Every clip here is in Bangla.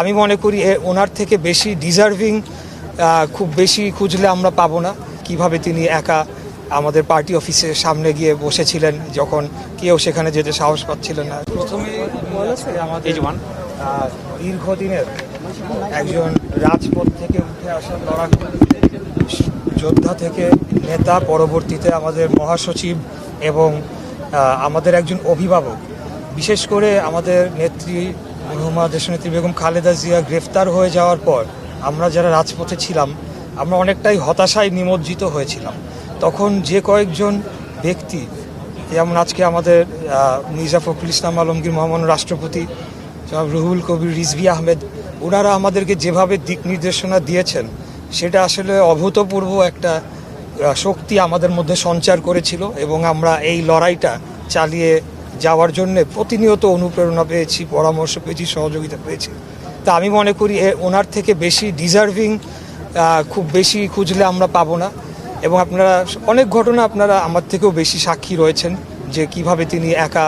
আমি মনে করি ওনার থেকে বেশি ডিজার্ভিং খুব বেশি খুঁজলে আমরা পাবো না। কিভাবে তিনি একা আমাদের পার্টি অফিসের সামনে গিয়ে বসেছিলেন যখন কেউ সেখানে যেতে সাহস পাচ্ছিলেন না। প্রথমে আমাদের দীর্ঘদিনের একজন রাজপথ থেকে উঠে আসা লড়াকু যোদ্ধা থেকে নেতা, পরবর্তীতে আমাদের মহাসচিব এবং আমাদের একজন অভিভাবক, বিশেষ করে আমাদের নেত্রী মরহুমা দেশনেত্রী বেগম খালেদা জিয়া গ্রেফতার হয়ে যাওয়ার পর আমরা যারা রাজপথে ছিলাম আমরা অনেকটাই হতাশায় নিমজ্জিত হয়েছিলাম। তখন যে কয়েকজন ব্যক্তি, যেমন আজকে আমাদের মির্জা ফখরুল ইসলাম আলমগীর, মহামান্য রাষ্ট্রপতি রুহুল কবির রিজভী আহমেদ, ওনারা আমাদেরকে যেভাবে দিক নির্দেশনা দিয়েছেন সেটা আসলে অভূতপূর্ব একটা শক্তি আমাদের মধ্যে সঞ্চার করেছিল এবং আমরা এই লড়াইটা চালিয়ে যাওয়ার জন্য প্রতিনিয়ত অনুপ্রেরণা পেয়েছি, পরামর্শ পেয়েছি, সহযোগিতা পেয়েছি। তা আমি মনে করি ওনার থেকে বেশি ডিজার্ভিং খুব বেশি খুঁজলে আমরা পাবো না। এবং আপনারা অনেক ঘটনা আপনারা আমার থেকেও বেশি সাক্ষী রয়েছেন যে কিভাবে তিনি একা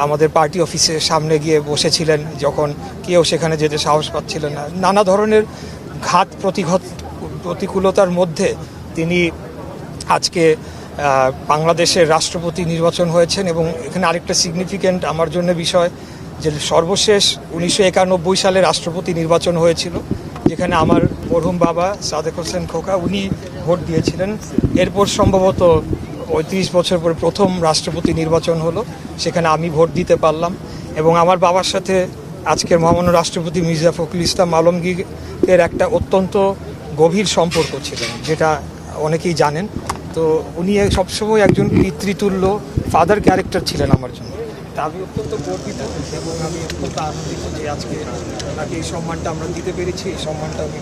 আমাদের পার্টি অফিসের সামনে গিয়ে বসেছিলেন যখন কেউ সেখানে যেতে সাহস পাচ্ছিলেন না। নানা ধরনের ঘাত প্রতিকূলতার মধ্যে তিনি আজকে বাংলাদেশের রাষ্ট্রপতি নির্বাচন হয়েছেন। এবং এখানে আরেকটা সিগনিফিক্যান্ট আমার জন্য বিষয় যে সর্বশেষ 1991 সালে রাষ্ট্রপতি নির্বাচন হয়েছিল, যেখানে আমার মরহুম বাবা সাদেক হোসেন খোকা উনি ভোট দিয়েছিলেন। এরপর সম্ভবত 35 বছর পরে প্রথম রাষ্ট্রপতি নির্বাচন হলো, সেখানে আমি ভোট দিতে পারলাম। এবং আমার বাবার সাথে আজকের মহামান্য রাষ্ট্রপতি মির্জা ফখরুল ইসলাম আলমগীরের একটা অত্যন্ত গভীর সম্পর্ক ছিলেন, যেটা অনেকেই জানেন। তো উনি সবসময় একজন পিতৃতুল্য ফাদার ক্যারেক্টার ছিলেন আমার জন্য। তা আমি অত্যন্ত গর্বিত এবং আমি অত্যন্ত আনন্দিত যে আজকে তাকে এই সম্মানটা আমরা দিতে পেরেছি। এই সম্মানটা আমি